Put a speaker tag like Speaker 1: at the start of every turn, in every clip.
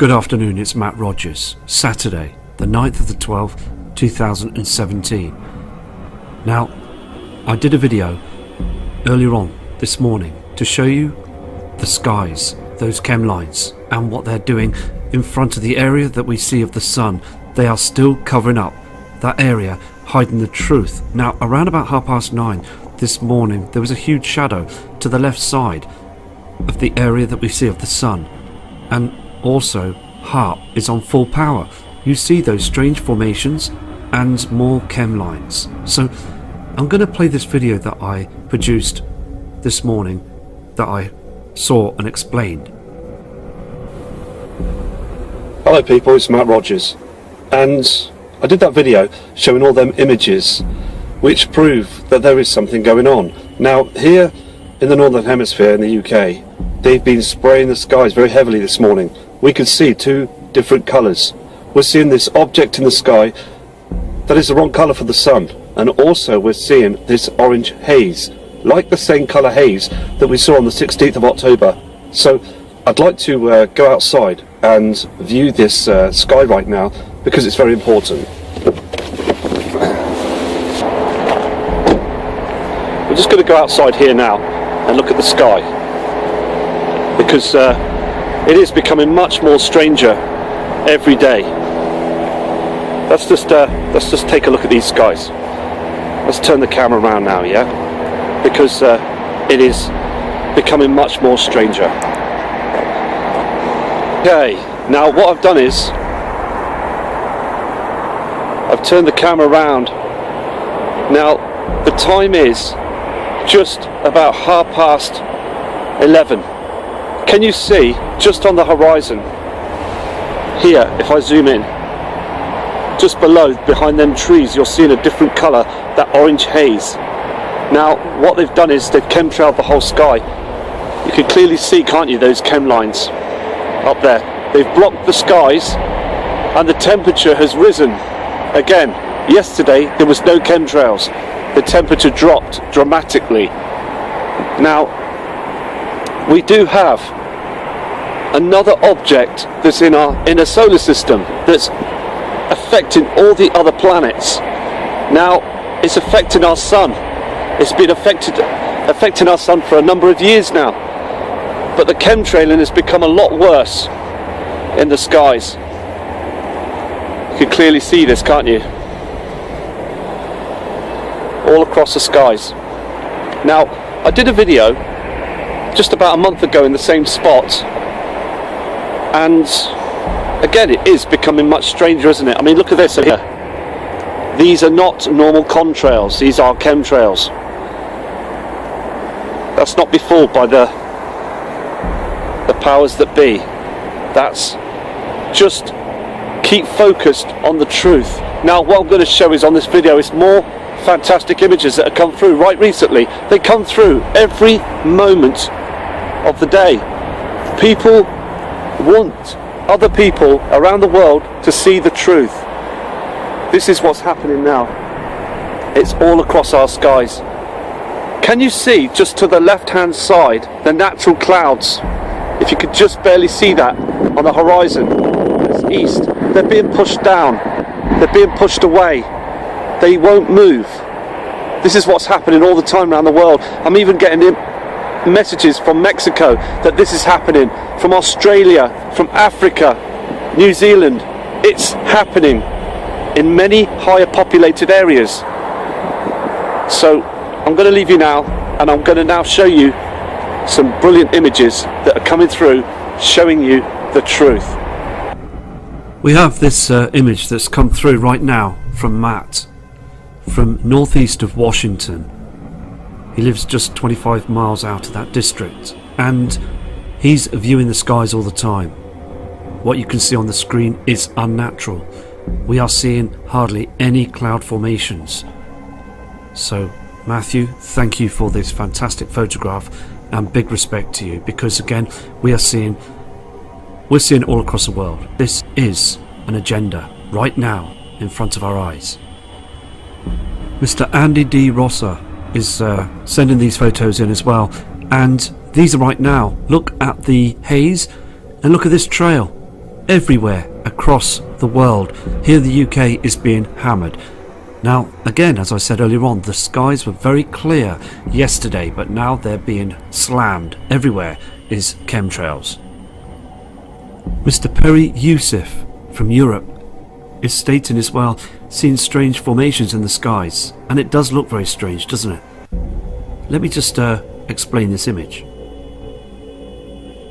Speaker 1: Good afternoon, it's Matt Rogers. Saturday, the 9th of the 12th, 2017. Now, I did a video earlier on this morning to show you the skies, those chem lines, and what they're doing in front of the area that we see of the sun. They are still covering up that area, hiding the truth. Now, around about 9:30 this morning, there was a huge shadow to the left side of the area that we see of the sun. And also, HARP is on full power. You see those strange formations and more chem lines. So I'm going to play this video that I produced this morning that I saw and explained.
Speaker 2: Hello people, it's Matt Rogers, and I did that video showing all them images which prove that there is something going on. Now here in the Northern Hemisphere in the UK, they've been spraying the skies very heavily this morning. We can see two different colours. We're seeing this object in the sky that is the wrong colour for the sun, and also we're seeing this orange haze, like the same colour haze that we saw on the 16th of October. So I'd like to go outside and view this sky right now because it's very important. We're just going to go outside here now and look at the sky because it is becoming much more stranger every day. Let's just take a look at these skies. Let's turn the camera around now, yeah? Because it is becoming much more stranger. Okay, now what I've done is I've turned the camera around. Now the time is just about 11:30. Can you see just on the horizon here, if I zoom in, just below, behind them trees, you're seeing a different colour, that orange haze. Now what they've done is they've chemtrailed the whole sky. You can clearly see, can't you, those chem lines up there. They've blocked the skies and the temperature has risen again. Yesterday there was no chemtrails. The temperature dropped dramatically. Now we do have another object that's in our inner solar system that's affecting all the other planets. Now it's affecting our sun. It's been affecting our sun for a number of years now, but the chemtrailing has become a lot worse in the skies. You can clearly see this, can't you? All across the skies. Now I did a video just about a month ago in the same spot, and again it is becoming much stranger, isn't it? I mean, look at this here. These are not normal contrails, these are chemtrails. Let's not be fooled by the powers that be. That's just keep focused on the truth. Now what I'm going to show is on this video is more fantastic images that have come through right recently. They come through every moment of the day. People want other people around the world to see the truth. This is what's happening now. It's all across our skies. Can you see just to the left hand side the natural clouds? If you could just barely see that on the horizon, it's east. They're being pushed down. They're being pushed away. They won't move. This is what's happening all the time around the world. I'm even getting messages from Mexico that this is happening, from Australia, from Africa, New Zealand. It's happening in many higher populated areas. So I'm going to leave you now, and I'm going to now show you some brilliant images that are coming through showing you the truth.
Speaker 1: We have this image that's come through right now from Matt, from northeast of Washington. He lives just 25 miles out of that district, and he's viewing the skies all the time. What you can see on the screen is unnatural. We are seeing hardly any cloud formations. So Matthew, thank you for this fantastic photograph, and big respect to you, because again we're seeing all across the world. This is an agenda right now in front of our eyes. Mr. Andy D. Rossa is sending these photos in as well, and these are right now. Look at the haze and look at this trail. everywhere across the world. Here the UK is being hammered. Now, again, as I said earlier on, the skies were very clear yesterday, but now they're being slammed. Everywhere is chemtrails. Mr. Perry Youssef from Europe is stating as well, seeing strange formations in the skies, and it does look very strange, doesn't it? Let me just explain this image.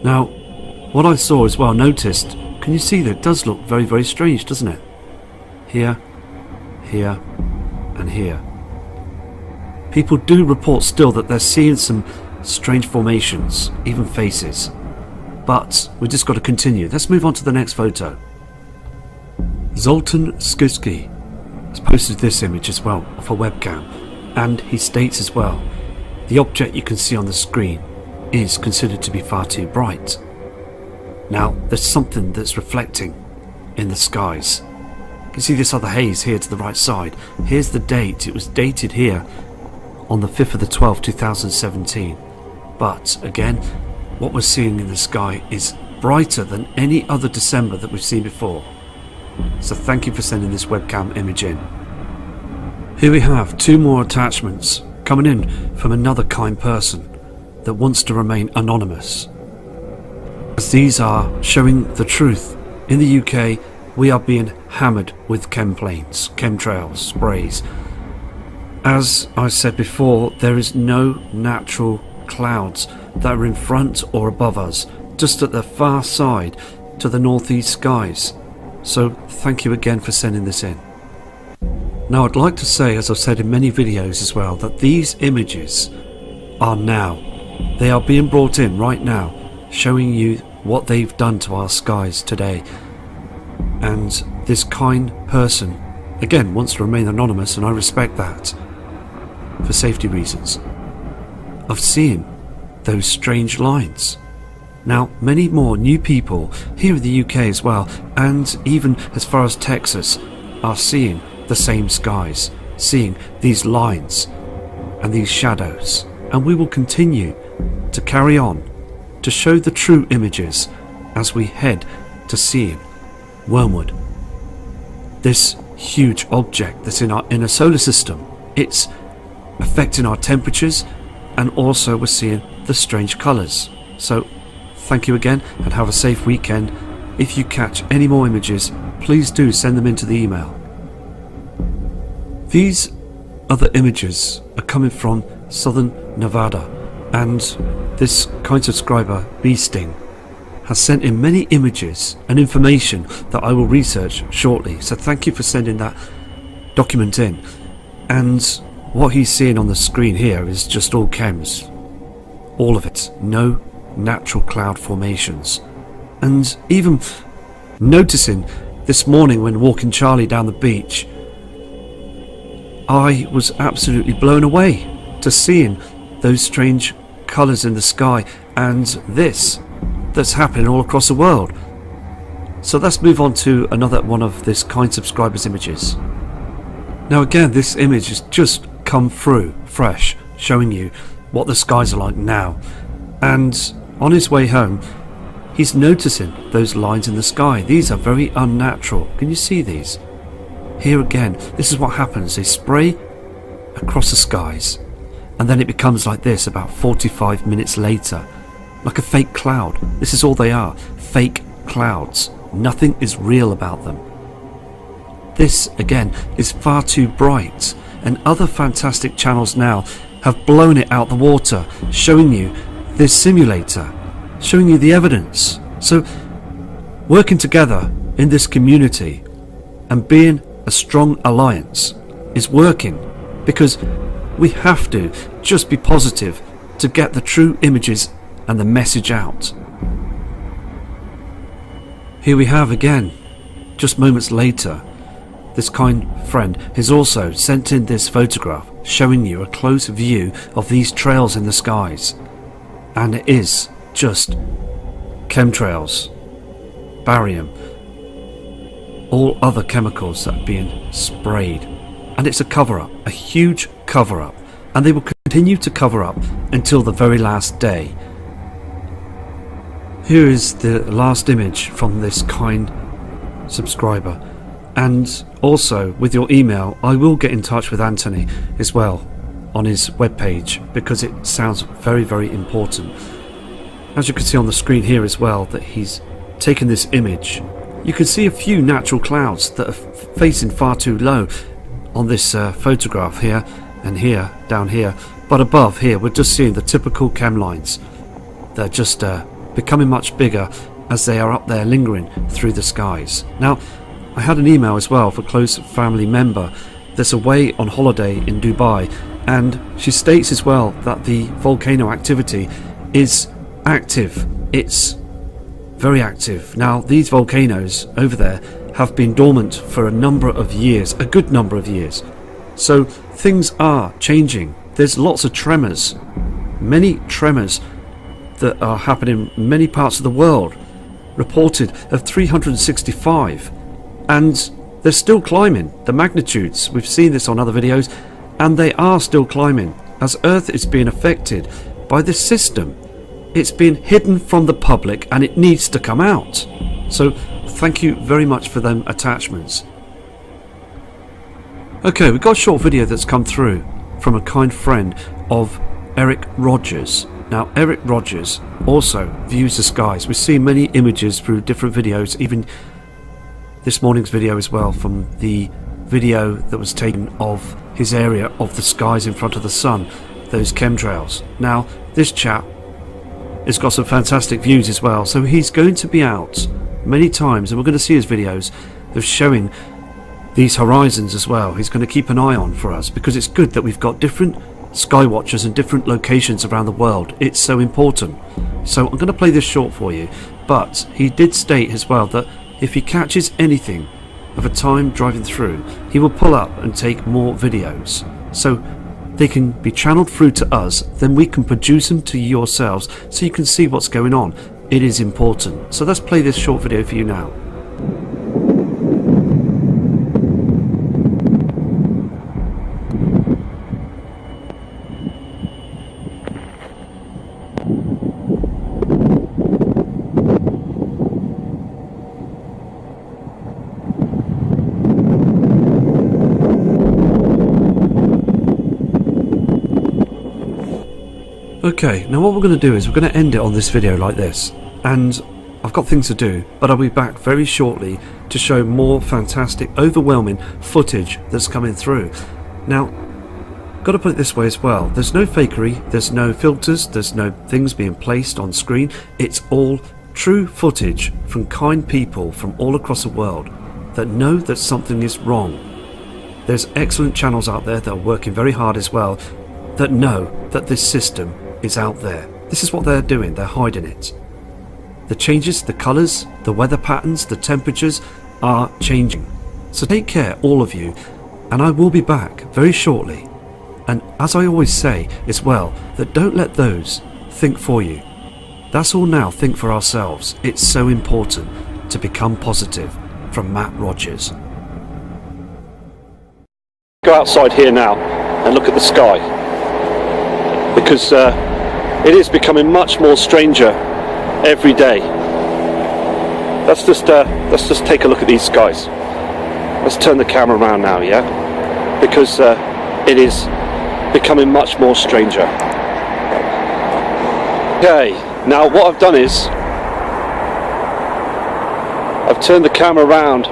Speaker 1: Now, what I saw as well, noticed, can you see that it does look very, very strange, doesn't it? Here, here, and here. People do report still that they're seeing some strange formations, even faces. But we just got to continue. Let's move on to the next photo. Zoltan Skuski has posted this image as well off a webcam, and he states as well, the object you can see on the screen is considered to be far too bright. Now, there's something that's reflecting in the skies. You can see this other haze here to the right side. Here's the date. It was dated here on the 5th of the 12th, 2017. But again, what we're seeing in the sky is brighter than any other December that we've seen before. So thank you for sending this webcam image in. Here we have two more attachments coming in from another kind person that wants to remain anonymous. As these are showing the truth. In the UK, we are being hammered with chemplanes, chemtrails, sprays. As I said before, there is no natural clouds that are in front or above us, just at the far side to the northeast skies. So thank you again for sending this in. Now I'd like to say, as I've said in many videos as well, that these images are now. They are being brought in right now, showing you what they've done to our skies today. And this kind person, again, wants to remain anonymous, and I respect that for safety reasons, of seeing those strange lines. Now, many more new people here in the UK as well, and even as far as Texas, are seeing the same skies, seeing these lines and these shadows. And we will continue to carry on to show the true images as we head to seeing Wormwood. This huge object that's in our inner solar system. It's affecting our temperatures, and also we're seeing the strange colours. So thank you again, and have a safe weekend. If you catch any more images, please do send them into the email. These other images are coming from southern Nevada, and this kind subscriber, Beasting, has sent in many images and information that I will research shortly. So thank you for sending that document in. And what he's seeing on the screen here is just all chems. All of it. No natural cloud formations. And even noticing this morning when walking Charlie down the beach, I was absolutely blown away to seeing those strange colours in the sky, and this that's happening all across the world. So let's move on to another one of this kind subscriber's images. Now again, this image has just come through fresh, showing you what the skies are like now. And on his way home, he's noticing those lines in the sky. These are very unnatural. Can you see these? Here again, this is what happens. They spray across the skies, and then it becomes like this about 45 minutes later, like a fake cloud. This is all they are, fake clouds. Nothing is real about them. This again is far too bright, and other fantastic channels now have blown it out the water, showing you this simulator, showing you the evidence. So working together in this community and being a strong alliance is working, because we have to just be positive to get the true images and the message out. Here we have again, just moments later, this kind friend has also sent in this photograph showing you a close view of these trails in the skies, and it is just chemtrails, barium, all other chemicals that are being sprayed, and it's a cover-up, a huge cover-up, and they will continue to cover up until the very last day. here is the last image from this kind subscriber, and also with your email I will get in touch with Anthony as well on his webpage, because it sounds very, very important. As you can see on the screen here as well, that he's taken this image. You can see a few natural clouds that are facing far too low on this photograph here and here, down here, but above here we're just seeing the typical chem lines. They're just becoming much bigger as they are up there lingering through the skies. Now, I had an email as well for a close family member that's away on holiday in Dubai, and she states as well that the volcano activity is active. It's very active. Now, these volcanoes over there have been dormant for a number of years, a good number of years. So things are changing. There's lots of tremors, many tremors that are happening in many parts of the world, reported of 365, and they're still climbing. The magnitudes, we've seen this on other videos, and they are still climbing as Earth is being affected by this system. It's been hidden from the public and it needs to come out. So thank you very much for them attachments. Okay, we've got a short video that's come through from a kind friend of Eric Rogers. Now, Eric Rogers also views the skies. We've seen many images through different videos, even this morning's video as well, from the video that was taken of his area of the skies in front of the sun, those chemtrails. Now, this chap has got some fantastic views as well, so he's going to be out many times, and we're going to see his videos of showing these horizons as well. He's going to keep an eye on for us, because it's good that we've got different sky watchers in different locations around the world. It's so important. So I'm going to play this short for you, but he did state as well that if he catches anything of a time driving through, he will pull up and take more videos, so they can be channeled through to us, then we can produce them to yourselves so you can see what's going on. It is important. So let's play this short video for you now. Okay, now what we're going to do is we're going to end it on this video like this, and I've got things to do, but I'll be back very shortly to show more fantastic, overwhelming footage that's coming through. Now, got to put it this way as well, there's no fakery, there's no filters, there's no things being placed on screen. It's all true footage from kind people from all across the world that know that something is wrong. There's excellent channels out there that are working very hard as well, that know that this system is out there. This is what they're doing, they're hiding it. The changes, the colours, the weather patterns, the temperatures are changing. So take care, all of you, and I will be back very shortly. And as I always say as well, that don't let those think for you. That's all now, think for ourselves. It's so important to become positive. From Matt Rogers.
Speaker 2: Go outside here now and look at the sky, because it is becoming much more stranger every day. Let's just take a look at these skies. Let's turn the camera around now, yeah, because it is becoming much more stranger. Okay, now what I've done is I've turned the camera around.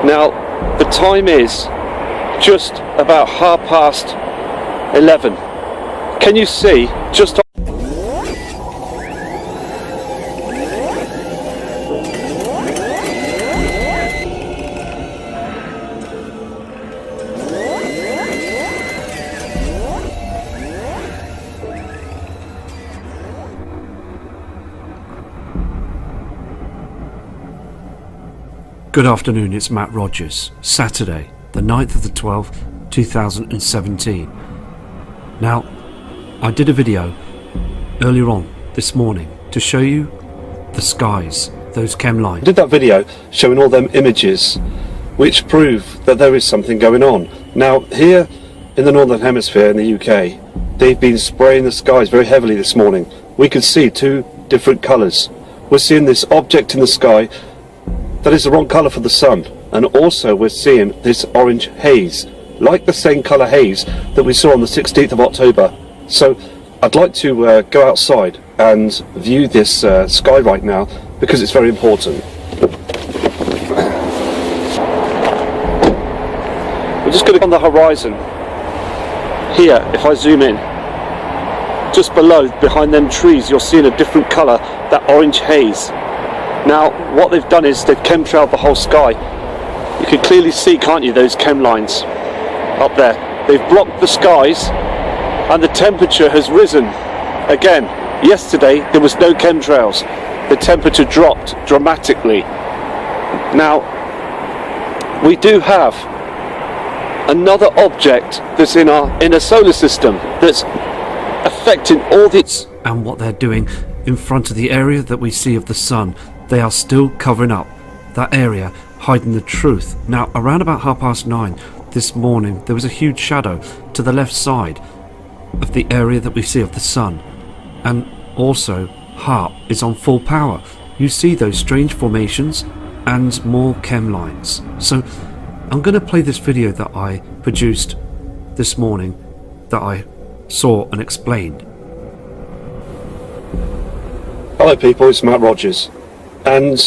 Speaker 2: Now the time is just about 11:30. Can you see just
Speaker 1: Good afternoon, it's Matt Rogers. Saturday, the 9th of the 12th, 2017. Now, I did a video earlier on this morning to show you the skies, those chem lines.
Speaker 2: I did that video showing all them images which prove that there is something going on. Now, here in the Northern Hemisphere in the UK, they've been spraying the skies very heavily this morning. We could see two different colours. we're seeing this object in the sky that is the wrong colour for the sun, and also we're seeing this orange haze, like the same colour haze that we saw on the 16th of October. So I'd like to go outside and view this sky right now, because it's very important. We're just going to on the horizon here. If I zoom in, just below, behind them trees, you're seeing a different colour, that orange haze. Now what they've done is they've chemtrailed the whole sky. You can clearly see, can't you, those chem lines up there. They've blocked the skies, and the temperature has risen again. Yesterday there was no chemtrails, the temperature dropped dramatically. Now we do have another object that's in our inner solar system that's affecting all the...
Speaker 1: And what they're doing in front of the area that we see of the sun, they are still covering up that area, hiding the truth. Now around about 9:30 this morning, there was a huge shadow to the left side of the area that we see of the sun, and also HARP is on full power. You see those strange formations and more chem lines. So I'm going to play this video that I produced this morning, that I saw and explained.
Speaker 2: Hello people, it's Matt Rogers, and